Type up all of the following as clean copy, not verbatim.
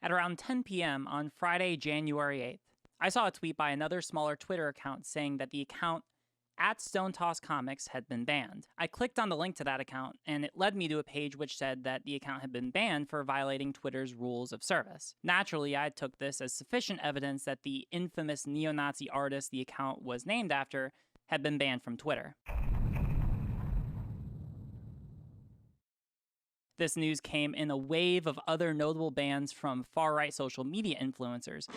At around 10 p.m. on Friday, January 8th, I saw a tweet by another smaller Twitter account saying that the account at Stonetoss Comics had been banned. I clicked on the link to that account, and it led me to a page which said that the account had been banned for violating Twitter's rules of service. Naturally, I took this as sufficient evidence that the infamous neo-Nazi artist the account was named after had been banned from Twitter. This news came in a wave of other notable bans from far-right social media influencers.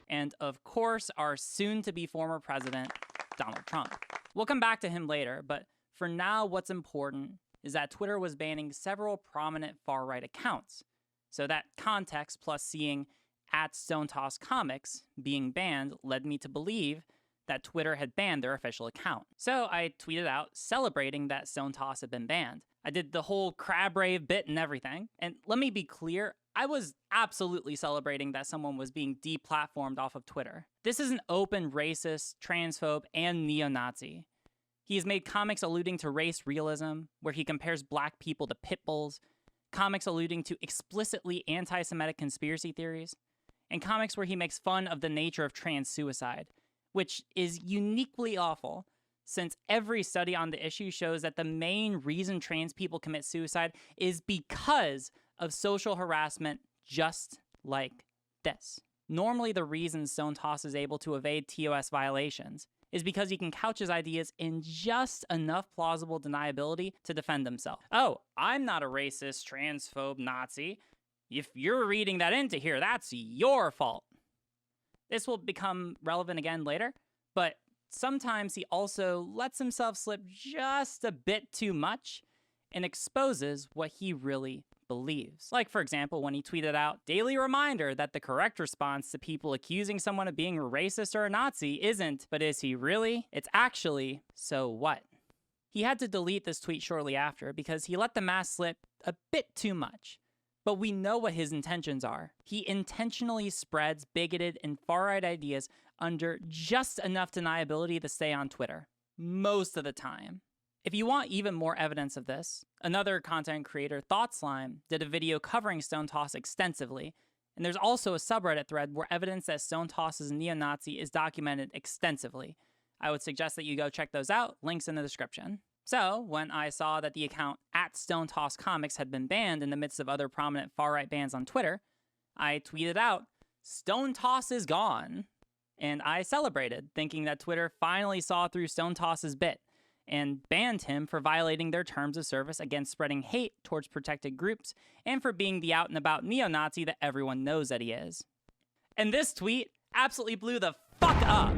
And of course, our soon-to-be former president, Donald Trump. We'll come back to him later, but for now, what's important is that Twitter was banning several prominent far-right accounts. So that context, plus seeing at Stonetoss Comics being banned, led me to believe that Twitter had banned their official account. So I tweeted out celebrating that Stonetoss had been banned. I did the whole crab rave bit and everything. And let me be clear, I was absolutely celebrating that someone was being deplatformed off of Twitter. This is an open racist, transphobe, and neo-Nazi. He has made comics alluding to race-realism, where he compares black people to pit bulls, comics alluding to explicitly anti-Semitic conspiracy theories, and comics where he makes fun of the nature of trans suicide, which is uniquely awful, since every study on the issue shows that the main reason trans people commit suicide is because of social harassment just like this. Normally, the reason Stonetoss is able to evade TOS violations is because he can couch his ideas in just enough plausible deniability to defend himself. Oh, I'm not a racist, transphobe, Nazi. If you're reading that into here, that's your fault. This will become relevant again later, but sometimes he also lets himself slip just a bit too much and exposes what he really believes. Like, for example, when he tweeted out, "Daily reminder that the correct response to people accusing someone of being a racist or a Nazi isn't, but is he really? It's actually, so what?" He had to delete this tweet shortly after because he let the mask slip a bit too much. But we know what his intentions are. He intentionally spreads bigoted and far-right ideas under just enough deniability to stay on Twitter, most of the time. If you want even more evidence of this, another content creator, ThoughtSlime, did a video covering Stonetoss extensively, and there's also a subreddit thread where evidence that Stonetoss is a neo-Nazi is documented extensively. I would suggest that you go check those out, links in the description. So, when I saw that the account at Stonetoss Comics had been banned in the midst of other prominent far-right bans on Twitter, I tweeted out, "Stonetoss is gone." And I celebrated, thinking that Twitter finally saw through Stonetoss's bit and banned him for violating their terms of service against spreading hate towards protected groups and for being the out-and-about neo-Nazi that everyone knows that he is. And this tweet absolutely blew the fuck up.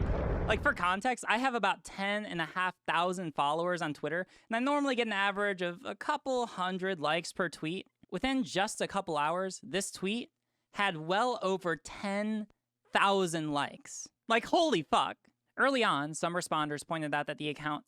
Like, for context, I have about 10,500 followers on Twitter, and I normally get an average of a couple hundred likes per tweet. Within just a couple hours, this tweet had well over 10,000 likes. Like, holy fuck. Early on, some responders pointed out that the account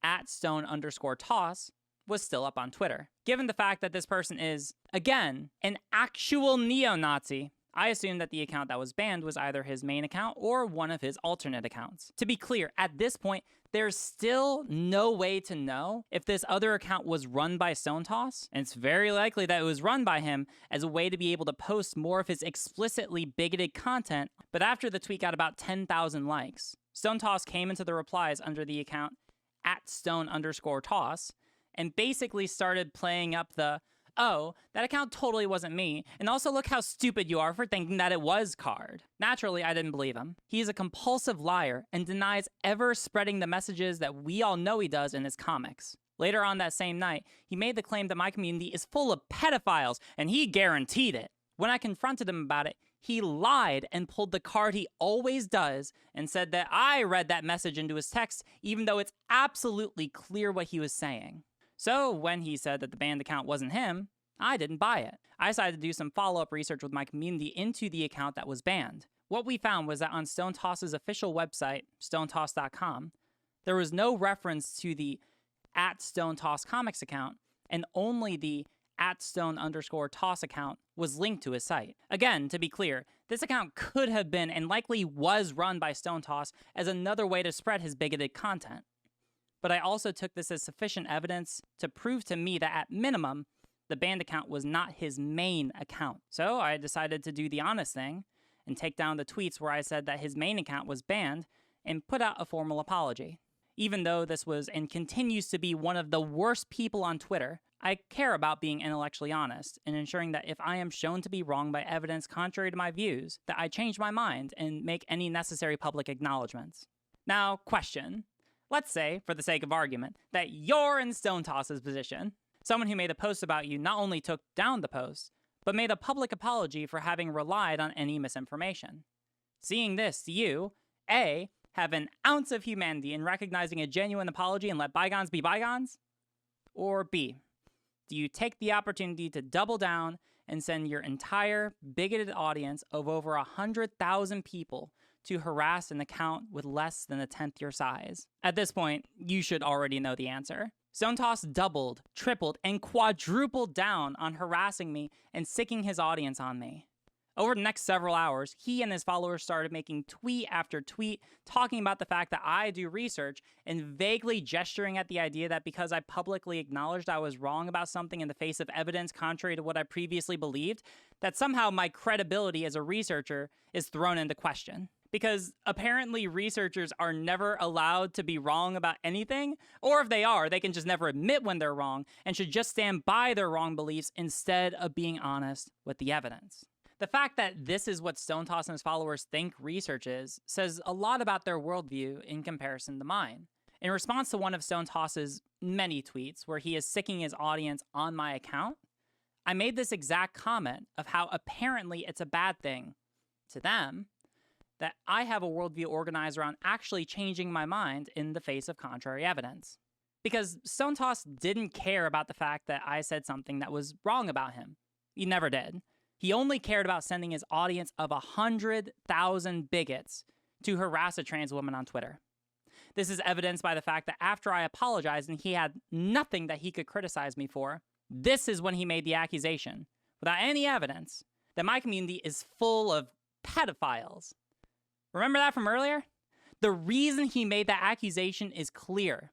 at Stone_Toss was still up on Twitter. Given the fact that this person is, again, an actual neo-Nazi, I assumed that the account that was banned was either his main account or one of his alternate accounts. To be clear, at this point, there's still no way to know if this other account was run by Stonetoss, and it's very likely that it was run by him as a way to be able to post more of his explicitly bigoted content. But after the tweet got about 10,000 likes, Stonetoss came into the replies under the account at Stone_Toss and basically started playing up the, "Oh, that account totally wasn't me, and also look how stupid you are for thinking that it was" card. Naturally, I didn't believe him. He is a compulsive liar and denies ever spreading the messages that we all know he does in his comics. Later on that same night, he made the claim that my community is full of pedophiles, and he guaranteed it. When I confronted him about it, he lied and pulled the card he always does and said that I read that message into his text, even though it's absolutely clear what he was saying. So when he said that the banned account wasn't him, I didn't buy it. I decided to do some follow-up research with my community into the account that was banned. What we found was that on Stonetoss's official website, stonetoss.com, there was no reference to the at Stonetoss Comics account, and only the at Stone_Toss account was linked to his site. Again, to be clear, this account could have been and likely was run by Stonetoss as another way to spread his bigoted content. But I also took this as sufficient evidence to prove to me that at minimum, the banned account was not his main account. So I decided to do the honest thing and take down the tweets where I said that his main account was banned and put out a formal apology. Even though this was and continues to be one of the worst people on Twitter, I care about being intellectually honest and ensuring that if I am shown to be wrong by evidence contrary to my views, that I change my mind and make any necessary public acknowledgments. Now, question. Let's say, for the sake of argument, that you're in Stonetoss's position. Someone who made a post about you not only took down the post, but made a public apology for having relied on any misinformation. Seeing this, you, A, have an ounce of humanity in recognizing a genuine apology and let bygones be bygones? Or B, do you take the opportunity to double down and send your entire bigoted audience of over 100,000 people to harass an account with less than a tenth your size? At this point, you should already know the answer. Stonetoss doubled, tripled, and quadrupled down on harassing me and sicking his audience on me. Over the next several hours, he and his followers started making tweet after tweet talking about the fact that I do research and vaguely gesturing at the idea that because I publicly acknowledged I was wrong about something in the face of evidence contrary to what I previously believed, that somehow my credibility as a researcher is thrown into question. Because apparently researchers are never allowed to be wrong about anything, or if they are, they can just never admit when they're wrong and should just stand by their wrong beliefs instead of being honest with the evidence. The fact that this is what Stonetoss and his followers think research is says a lot about their worldview in comparison to mine. In response to one of Stonetoss's many tweets where he is sicking his audience on my account, I made this exact comment of how apparently it's a bad thing to them that I have a worldview organized around actually changing my mind in the face of contrary evidence. Because Stonetoss didn't care about the fact that I said something that was wrong about him. He never did. He only cared about sending his audience of 100,000 bigots to harass a trans woman on Twitter. This is evidenced by the fact that after I apologized and he had nothing that he could criticize me for, this is when he made the accusation, without any evidence, that my community is full of pedophiles. Remember that from earlier? The reason he made that accusation is clear.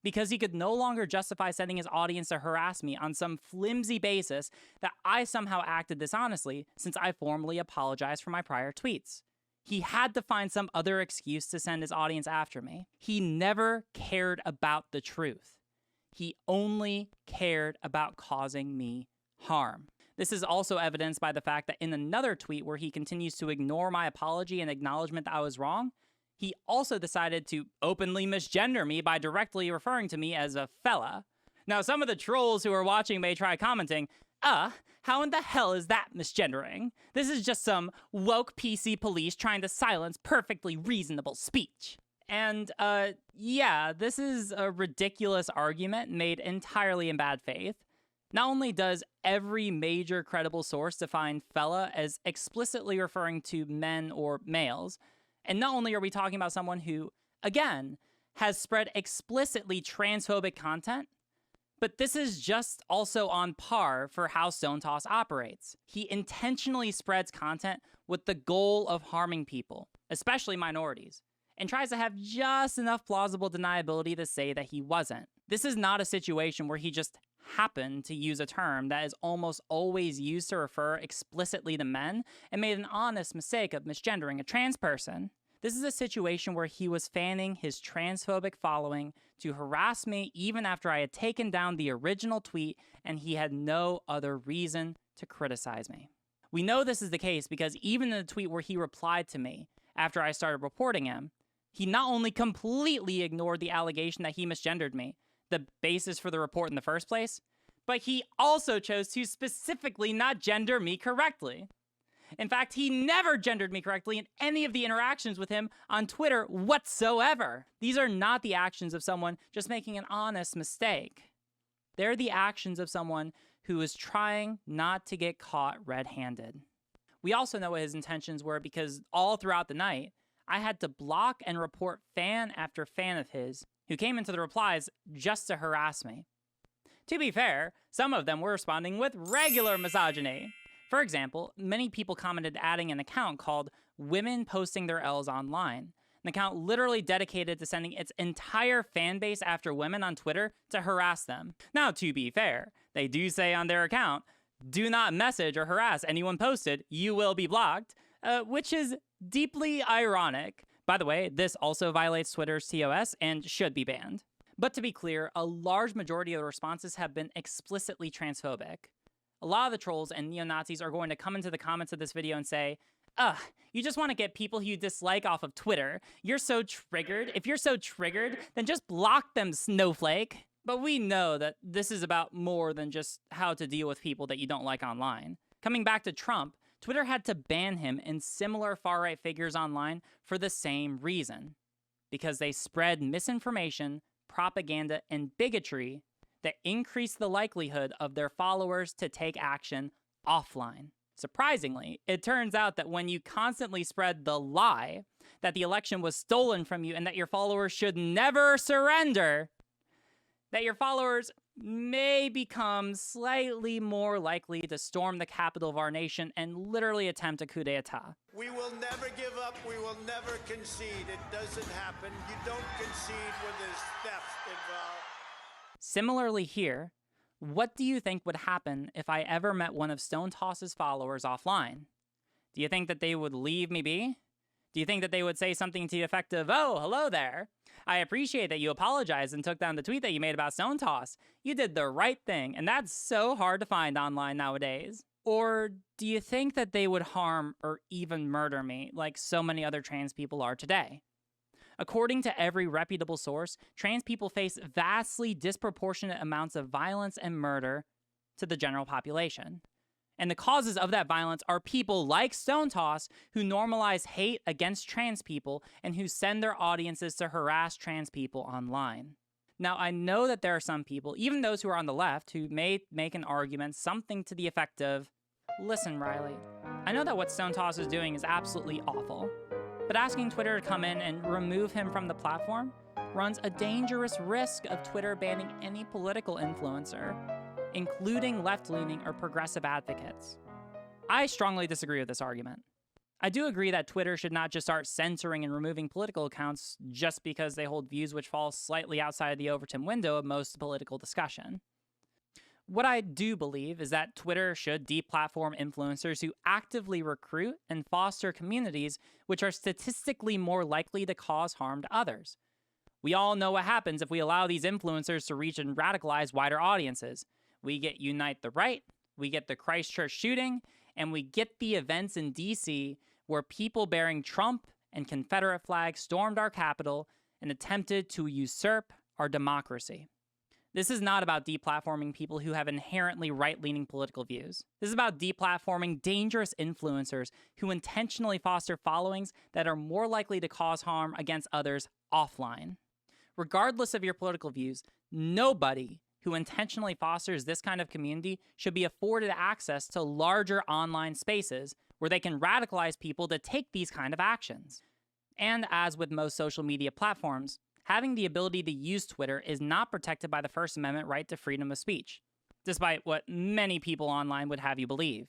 Because he could no longer justify sending his audience to harass me on some flimsy basis that I somehow acted dishonestly since I formally apologized for my prior tweets. He had to find some other excuse to send his audience after me. He never cared about the truth. He only cared about causing me harm. This is also evidenced by the fact that in another tweet where he continues to ignore my apology and acknowledgement that I was wrong, he also decided to openly misgender me by directly referring to me as a fella. Now, some of the trolls who are watching may try commenting, how in the hell is that misgendering? This is just some woke PC police trying to silence perfectly reasonable speech. And, yeah, this is a ridiculous argument made entirely in bad faith. Not only does every major credible source define fella as explicitly referring to men or males, and not only are we talking about someone who, again, has spread explicitly transphobic content, but this is just also on par for how Stonetoss operates. He intentionally spreads content with the goal of harming people, especially minorities, and tries to have just enough plausible deniability to say that he wasn't. This is not a situation where he just happened to use a term that is almost always used to refer explicitly to men and made an honest mistake of misgendering a trans person. This is a situation where he was fanning his transphobic following to harass me even after I had taken down the original tweet and he had no other reason to criticize me. We know this is the case because even in the tweet where he replied to me after I started reporting him, he not only completely ignored the allegation that he misgendered me, the basis for the report in the first place, but he also chose to specifically not gender me correctly. In fact, he never gendered me correctly in any of the interactions with him on Twitter whatsoever. These are not the actions of someone just making an honest mistake. They're the actions of someone who is trying not to get caught red-handed. We also know what his intentions were because all throughout the night, I had to block and report fan after fan of his who came into the replies just to harass me. To be fair, some of them were responding with regular misogyny. For example, many people commented adding an account called Women Posting Their L's Online. an account literally dedicated to sending its entire fan base after women on Twitter to harass them. Now, to be fair, they do say on their account, "Do not message or harass anyone posted, you will be blocked," which is deeply ironic. By the way, this also violates Twitter's TOS and should be banned. But to be clear, a large majority of the responses have been explicitly transphobic. A lot of the trolls and neo-Nazis are going to come into the comments of this video and say, "Ugh, you just want to get people who you dislike off of Twitter. You're so triggered. If you're so triggered, then just block them, snowflake." But we know that this is about more than just how to deal with people that you don't like online. Coming back to Trump, Twitter had to ban him and similar far-right figures online for the same reason. Because they spread misinformation, propaganda, and bigotry that increase the likelihood of their followers to take action offline. Surprisingly, it turns out that when you constantly spread the lie that the election was stolen from you and that your followers should never surrender, that your followers may become slightly more likely to storm the capital of our nation and literally attempt a coup d'etat. We will never give up. We will never concede. It doesn't happen. You don't concede when there's theft involved. Similarly here, what do you think would happen if I ever met one of Stonetoss's followers offline? Do you think that they would leave me be? Do you think that they would say something to the effect of, "Oh, hello there. I appreciate that you apologized and took down the tweet that you made about Stonetoss. You did the right thing, and that's so hard to find online nowadays." Or do you think that they would harm or even murder me like so many other trans people are today? According to every reputable source, trans people face vastly disproportionate amounts of violence and murder to the general population. And the causes of that violence are people like Stonetoss who normalize hate against trans people and who send their audiences to harass trans people online. Now, I know that there are some people, even those who are on the left, who may make an argument something to the effect of, "Listen, Riley, I know that what Stonetoss is doing is absolutely awful, but asking Twitter to come in and remove him from the platform runs a dangerous risk of Twitter banning any political influencer, including left-leaning or progressive advocates." I strongly disagree with this argument. I do agree that Twitter should not just start censoring and removing political accounts just because they hold views which fall slightly outside the Overton window of most political discussion. What I do believe is that Twitter should deplatform influencers who actively recruit and foster communities which are statistically more likely to cause harm to others. We all know what happens if we allow these influencers to reach and radicalize wider audiences. We get Unite the Right, we get the Christchurch shooting, and we get the events in DC where people bearing Trump and Confederate flags stormed our Capitol and attempted to usurp our democracy. This is not about deplatforming people who have inherently right-leaning political views. This is about deplatforming dangerous influencers who intentionally foster followings that are more likely to cause harm against others offline. Regardless of your political views, nobody who intentionally fosters this kind of community should be afforded access to larger online spaces where they can radicalize people to take these kind of actions. And as with most social media platforms, having the ability to use Twitter is not protected by the First Amendment right to freedom of speech, despite what many people online would have you believe.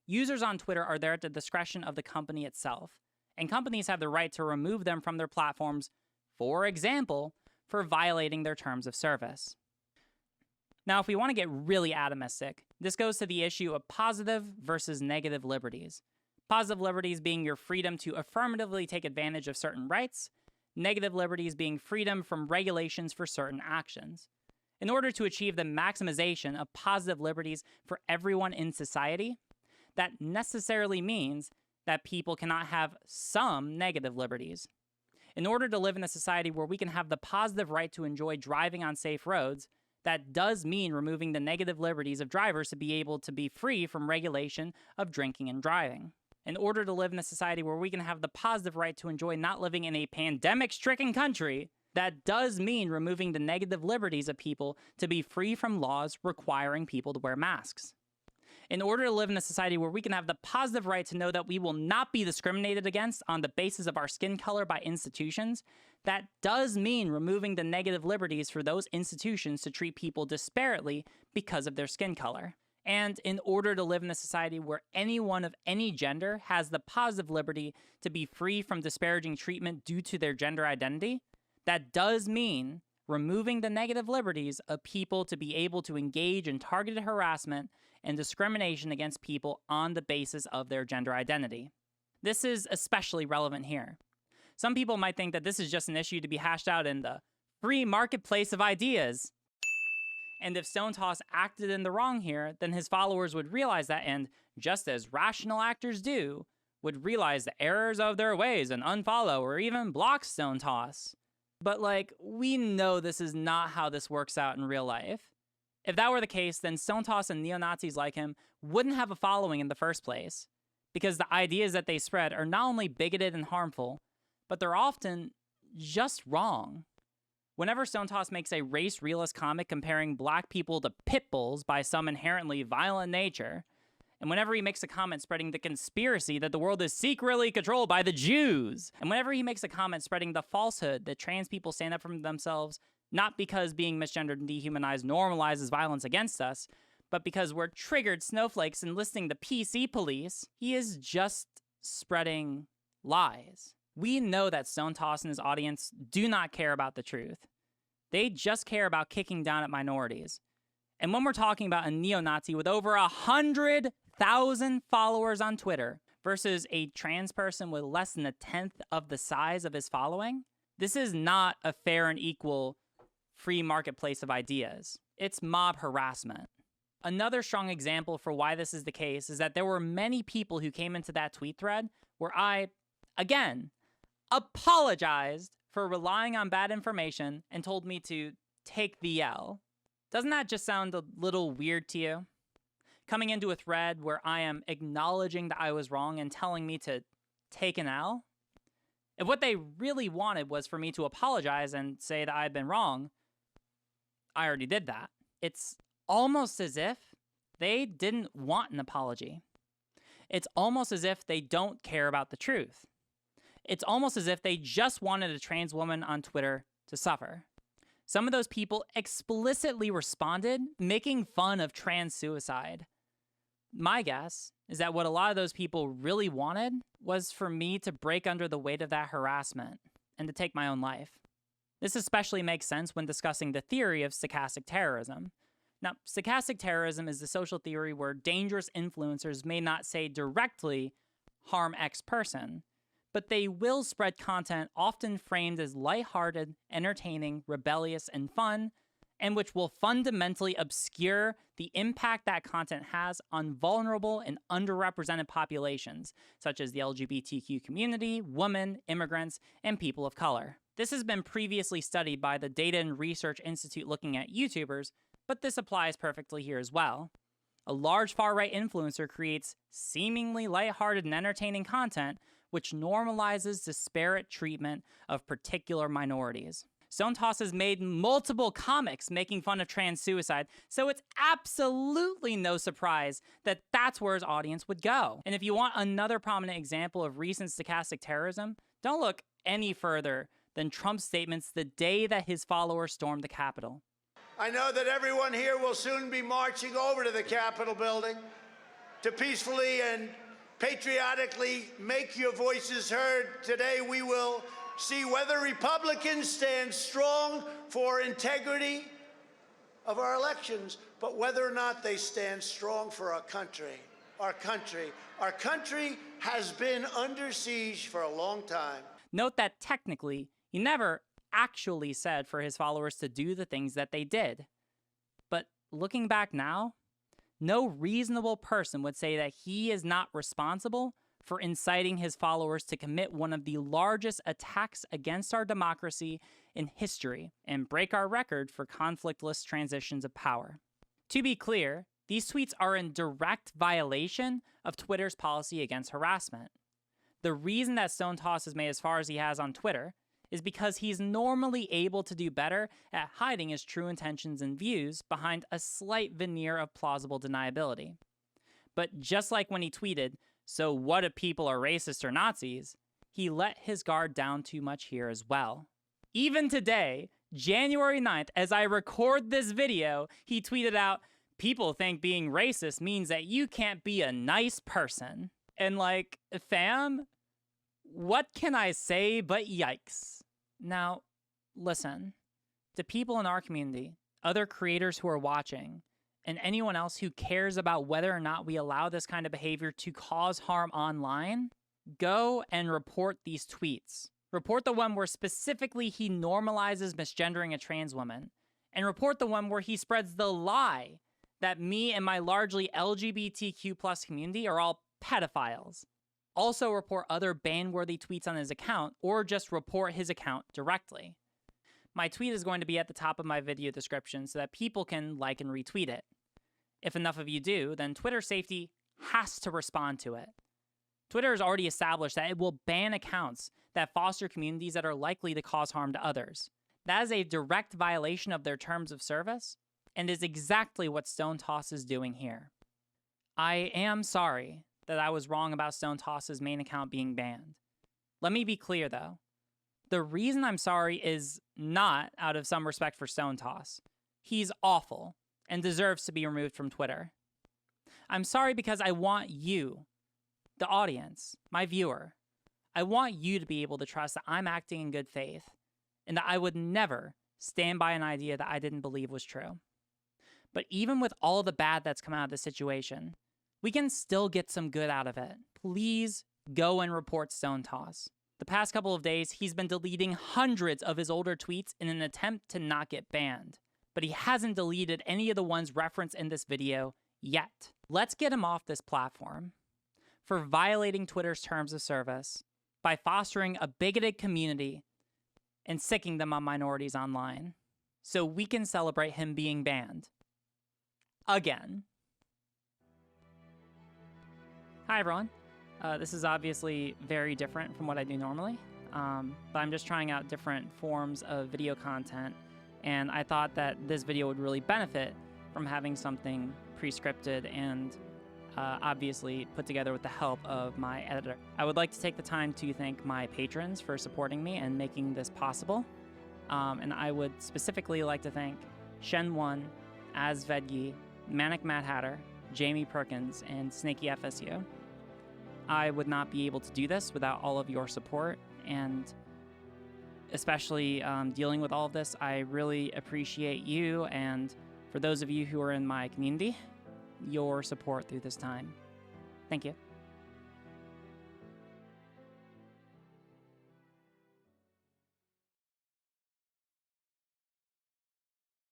Users on Twitter are there at the discretion of the company itself, and companies have the right to remove them from their platforms, for example, for violating their terms of service. Now, if we want to get really atomistic, this goes to the issue of positive versus negative liberties. Positive liberties being your freedom to affirmatively take advantage of certain rights, negative liberties being freedom from regulations for certain actions. In order to achieve the maximization of positive liberties for everyone in society, that necessarily means that people cannot have some negative liberties. In order to live in a society where we can have the positive right to enjoy driving on safe roads, that does mean removing the negative liberties of drivers to be able to be free from regulation of drinking and driving. In order to live in a society where we can have the positive right to enjoy not living in a pandemic-stricken country, that does mean removing the negative liberties of people to be free from laws requiring people to wear masks. In order to live in a society where we can have the positive right to know that we will not be discriminated against on the basis of our skin color by institutions, that does mean removing the negative liberties for those institutions to treat people disparately because of their skin color. And in order to live in a society where anyone of any gender has the positive liberty to be free from disparaging treatment due to their gender identity, that does mean removing the negative liberties of people to be able to engage in targeted harassment and discrimination against people on the basis of their gender identity. This is especially relevant here. Some people might think that this is just an issue to be hashed out in the free marketplace of ideas. And if Stonetoss acted in the wrong here, then his followers would realize that, and just as rational actors do, would realize the errors of their ways and unfollow or even block Stonetoss. But we know this is not how this works out in real life. If that were the case, then Stonetoss and neo-Nazis like him wouldn't have a following in the first place, because the ideas that they spread are not only bigoted and harmful, but they're often just wrong. Whenever Stonetoss makes a race-realist comic comparing black people to pit bulls by some inherently violent nature, and whenever he makes a comment spreading the conspiracy that the world is secretly controlled by the Jews, and whenever he makes a comment spreading the falsehood that trans people stand up for themselves not because being misgendered and dehumanized normalizes violence against us, but because we're triggered snowflakes enlisting the PC police, he is just spreading lies. We know that Stonetoss and his audience do not care about the truth. They just care about kicking down at minorities. And when we're talking about a neo-Nazi with over 100,000 followers on Twitter versus a trans person with less than a tenth of the size of his following, this is not a fair and equal free marketplace of ideas. It's mob harassment. Another strong example for why this is the case is that there were many people who came into that tweet thread where I, again, apologized for relying on bad information and told me to take the L. Doesn't that just sound a little weird to you? Coming into a thread where I am acknowledging that I was wrong and telling me to take an L? If what they really wanted was for me to apologize and say that I had been wrong, I already did that. It's almost as if they didn't want an apology. It's almost as if they don't care about the truth. It's almost as if they just wanted a trans woman on Twitter to suffer. Some of those people explicitly responded, making fun of trans suicide. My guess is that what a lot of those people really wanted was for me to break under the weight of that harassment and to take my own life. This especially makes sense when discussing the theory of stochastic terrorism. Now, stochastic terrorism is the social theory where dangerous influencers may not say directly harm X person, but they will spread content often framed as lighthearted, entertaining, rebellious, and fun, and which will fundamentally obscure the impact that content has on vulnerable and underrepresented populations, such as the LGBTQ community, women, immigrants, and people of color. This has been previously studied by the Data and Research Institute looking at YouTubers, but this applies perfectly here as well. A large far-right influencer creates seemingly lighthearted and entertaining content which normalizes disparate treatment of particular minorities. Stonetoss has made multiple comics making fun of trans suicide, so it's absolutely no surprise that that's where his audience would go. And if you want another prominent example of recent stochastic terrorism, don't look any further than Trump's statements the day that his followers stormed the Capitol. I know that everyone here will soon be marching over to the Capitol building to peacefully and patriotically make your voices heard. Today we will see whether Republicans stand strong for integrity of our elections, but whether or not they stand strong for our country. Our country. Our country has been under siege for a long time. Note that technically, he never actually said for his followers to do the things that they did. But looking back now, no reasonable person would say that he is not responsible for inciting his followers to commit one of the largest attacks against our democracy in history and break our record for conflictless transitions of power. To be clear, these tweets are in direct violation of Twitter's policy against harassment. The reason that Stonetoss has made as far as he has on Twitter is because he's normally able to do better at hiding his true intentions and views behind a slight veneer of plausible deniability. But just like when he tweeted, "So what if people are racist or Nazis?" he let his guard down too much here as well. Even today, January 9th, as I record this video, he tweeted out, People think being racist means that you can't be a nice person. And like, fam, what can I say but yikes? Now, listen, to people in our community, other creators who are watching, and anyone else who cares about whether or not we allow this kind of behavior to cause harm online, go and report these tweets. Report the one where specifically he normalizes misgendering a trans woman, and report the one where he spreads the lie that me and my largely LGBTQ+ community are all pedophiles. Also report other ban-worthy tweets on his account, or just report his account directly. My tweet is going to be at the top of my video description so that people can like and retweet it. If enough of you do, then Twitter safety has to respond to it. Twitter has already established that it will ban accounts that foster communities that are likely to cause harm to others. That is a direct violation of their terms of service, and is exactly what Stonetoss is doing here. I am sorry that I was wrong about Stonetoss's main account being banned. Let me be clear though. The reason I'm sorry is not out of some respect for Stonetoss. He's awful and deserves to be removed from Twitter. I'm sorry because I want you, the audience, my viewer, I want you to be able to trust that I'm acting in good faith and that I would never stand by an idea that I didn't believe was true. But even with all the bad that's come out of this situation, we can still get some good out of it. Please go and report Stonetoss. The past couple of days, he's been deleting hundreds of his older tweets in an attempt to not get banned, but he hasn't deleted any of the ones referenced in this video yet. Let's get him off this platform for violating Twitter's terms of service by fostering a bigoted community and sicking them on minorities online, so we can celebrate him being banned. Again. Hi everyone. This is obviously very different from what I do normally, but I'm just trying out different forms of video content, and I thought that this video would really benefit from having something pre-scripted and obviously put together with the help of my editor. I would like to take the time to thank my patrons for supporting me and making this possible, and I would specifically like to thank Shen1, Azvedgi, Manic Mad Hatter, Jamie Perkins, and Snaky FSU. I would not be able to do this without all of your support, and especially dealing with all of this, I really appreciate you, and for those of you who are in my community, your support through this time. Thank you.